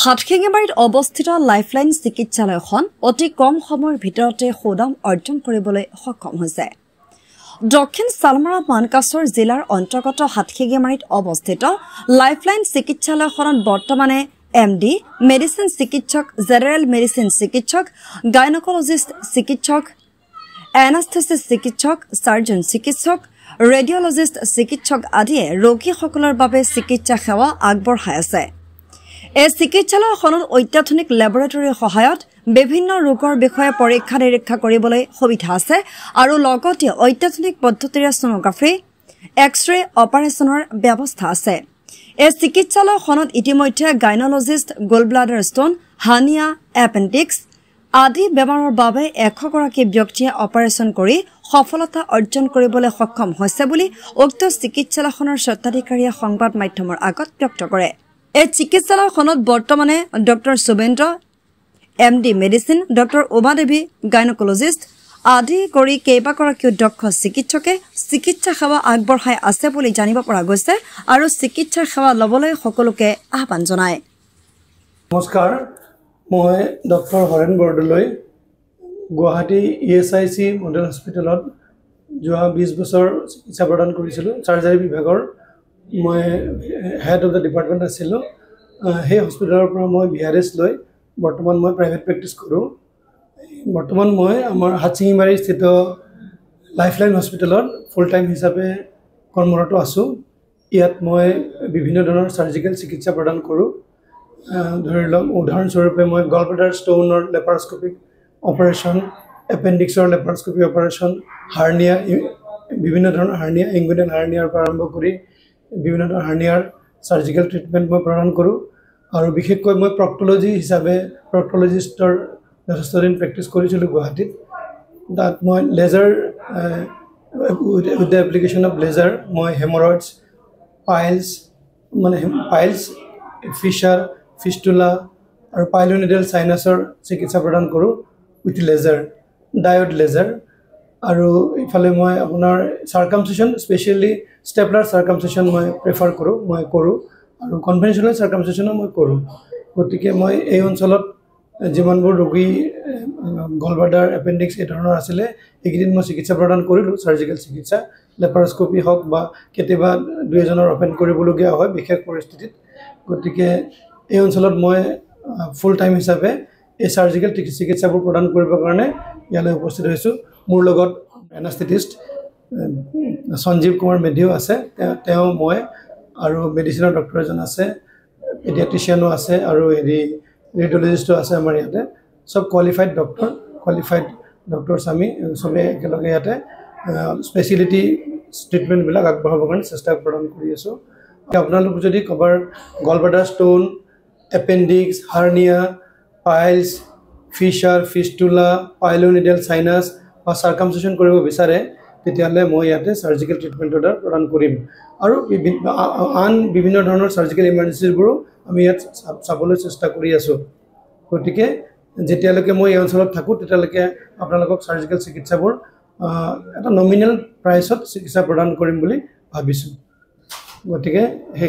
হাটখেঙেবাৰীত অৱস্থিত লাইফলাইন চিকিৎসালয়খন অতি কম সময়ৰ ভিতৰতে সুনাম অৰ্জন কৰিবলৈ সক্ষম হৈছে। দক্ষিণ চালমাৰা মানকাছৰ জিলাৰ অন্তৰ্গত হাটখেঙেবাৰীত অৱস্থিত লাইফলাইন চিকিৎসালয়খনত বৰ্তমানে এমডি, মেডিচিন চিকিৎসক, জেনেৰেল মেডিচিন চিকিৎসক, গাইনকলজিষ্ট চিকিৎসক, এনাস্থেচিষ্ট চিকিৎসক, সাৰ্জন চিকিৎসক, ৰেডিঅলজিষ্ট চিকিৎসক আদিয়ে ৰোগীসকলৰ বাবে চিকিৎসা সেৱা আগবঢ়াই আছে। এই চিকিৎসালয়খনত অত্যাধুনিক লেবৰেটৰীৰ সহায়ত বিভিন্ন ৰোগৰ বিষয়ে পৰীক্ষা নিৰীক্ষা কৰিবলৈ সুবিধা আছে আৰু লগতে অত্যাধুনিক পদ্ধতিৰে সোনোগ্ৰাফি, এক্স-ৰে অপাৰেশ্যনৰ ব্যৱস্থা আছে। এই চিকিৎসালয়খনত ইতিমধ্যে গাইনলজিষ্ট, গলব্লাডাৰ ষ্টোন, হানিয়া, এপেণ্ডিক্স আদি বেমাৰৰ বাবে 100 গৰাকী ব্যক্তিয়ে অপাৰেশ্যন কৰি সফলতা অৰ্জন কৰিবলৈ সক্ষম হৈছে বুলি উক্ত চিকিৎসালয়খনৰ স্বত্বাধিকাৰীয়ে সংবাদ মাধ্যমৰ আগত ব্যক্ত কৰে। এই চিকিৎসালয়খনত বৰ্তমানে doctor Subendra MD medicine, doctor Uma Devi gynaecologist আদি কৰি কেইবাগৰাকীও দক্ষ চিকিৎসকে চিকিৎসা সেৱা আগবঢ়াই আছে বুলি জানিব পৰা গৈছে আৰু চিকিৎসাৰ সেৱা ল'বলৈ সকলোকে আহ্বান জনায়। নমস্কাৰ, মই doctor Haren Bordoloi Guwahati ESIC model হস্পিটেলত যোৱা 20 বছৰ চিকিৎসা প্ৰদান কৰিছিলোঁ। চাৰ্জাৰী বিভাগৰ মই হেড অফ দ্য ডিপাৰ্টমেণ্ট আছিলোঁ। সেই হস্পিটেলৰ পৰা মই VRS লৈ বৰ্তমান মই প্ৰাইভেট প্ৰেক্টিছ কৰোঁ। বৰ্তমান মই আমাৰ হাটচিঙিমাৰী স্থিত লাইফলাইন হস্পিটেলত ফুল টাইম হিচাপে কৰ্মৰত আছোঁ। ইয়াত মই বিভিন্ন ধৰণৰ চাৰ্জিকেল চিকিৎসা প্ৰদান কৰোঁ। ধৰি লওক উদাহৰণস্বৰূপে মই গলব্লাডাৰ ষ্টোনৰ লেপাৰস্কপিক অপাৰেশ্যন, এপেণ্ডিক্সৰ লেপাৰস্কপিক অপাৰেশ্যন, হাৰ্নিয়া, বিভিন্ন ধৰণৰ হাৰ্নিয়া, ইংগুইনেল হাৰ্নিয়াৰ পৰা আৰম্ভ কৰি বিভিন্ন ধৰণৰ হাৰ্নিয়াৰ চাৰ্জিকেল ট্ৰিটমেণ্ট মই প্ৰদান কৰোঁ। আৰু বিশেষকৈ মই প্ৰক্টলজি হিচাপে প্ৰক্টলজিষ্টৰ যথেষ্ট দিন প্ৰেক্টিছ কৰিছিলোঁ গুৱাহাটীত। তাত মই laser with the application of laser মই হেমৰইডছ, পাইলছ, ফিছাৰ, ফিষ্টুলা আৰু পাইলোনিডেল চাইনাছৰ চিকিৎসা প্ৰদান কৰোঁ উইথ লেজাৰ, ডায়ড লেজাৰ। আৰু ইফালে মই আপোনাৰ চাৰ্কামচিশ্যন, স্পেচিয়েলি ষ্টেপলাৰ চাৰ্কামচিশ্যন মই প্ৰিফাৰ কৰোঁ, মই কৰোঁ আৰু কনভেনশ্যনেল চাৰ্কামচিশ্যনো মই কৰোঁ। গতিকে মই এই অঞ্চলত যিমানবোৰ ৰোগী গলব্লাডাৰ, এপেণ্ডিক্স এই ধৰণৰ আছিলে এইকেইদিন মই চিকিৎসা প্ৰদান কৰিলোঁ। চাৰ্জিকেল চিকিৎসা, লেপাৰস্কপি হওক বা কেতিয়াবা 2-এজনৰ অপেন কৰিবলগীয়া হয় বিশেষ পৰিস্থিতিত। গতিকে এই অঞ্চলত মই ফুল টাইম হিচাপে এই চাৰ্জিকেল চিকিৎসাবোৰ প্ৰদান কৰিবৰ কাৰণে ইয়ালৈ উপস্থিত হৈছোঁ। মোৰ লগত এনাস্থেটিষ্ট সঞ্জীৱ কুমাৰ মেধিও আছে, তেওঁ মই আৰু মেডিচিনৰ ডক্টৰ এজন আছে, পেডিয়াট্ৰিচিয়ানো আছে আৰু ৰেডিঅলজিষ্টো আছে আমাৰ ইয়াতে। চব কোৱালিফাইড ডক্টৰছ আমি চবেই একেলগে ইয়াতে স্পেচিয়েলিটি ট্ৰিটমেণ্টবিলাক আগবঢ়াবৰ কাৰণে চেষ্টা প্ৰদান কৰি আছোঁ। আপোনালোক যদি ক'ৰবাৰ gallbladder stone, appendix, hernia, piles, fissure, fistula, pilonidal sinus বা চাৰ্কামচিশ্যন কৰিব বিচাৰে তেতিয়াহ'লে মই ইয়াতে চাৰ্জিকেল ট্ৰিটমেণ্টৰ দ্বাৰা প্ৰদান কৰিম। আৰু আন বিভিন্ন ধৰণৰ চাৰ্জিকেল ইমাৰ্জেঞ্চিবোৰো আমি ইয়াত চাবলৈ চেষ্টা কৰি আছোঁ। গতিকে যেতিয়ালৈকে মই এই অঞ্চলত থাকোঁ তেতিয়ালৈকে আপোনালোকক চাৰ্জিকেল চিকিৎসাবোৰ এটা নমিনেল প্ৰাইচত চিকিৎসা প্ৰদান কৰিম বুলি ভাবিছোঁ। গতিকে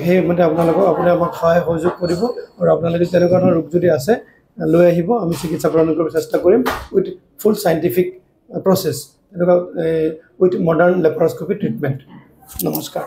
সেইমতে আপুনি আমাক সহায় সহযোগ কৰিব আৰু আপোনালোকে তেনেকুৱা ধৰণৰ ৰোগ যদি আছে লৈ আহিব, আমি চিকিৎসা প্ৰদান কৰিব চেষ্টা কৰিম উইথ ফুল চাইণ্টিফিক প্ৰচেছ, এনেকুৱা উইথ মডাৰ্ণ লেপাৰস্কপি ট্ৰিটমেণ্ট। নমস্কাৰ।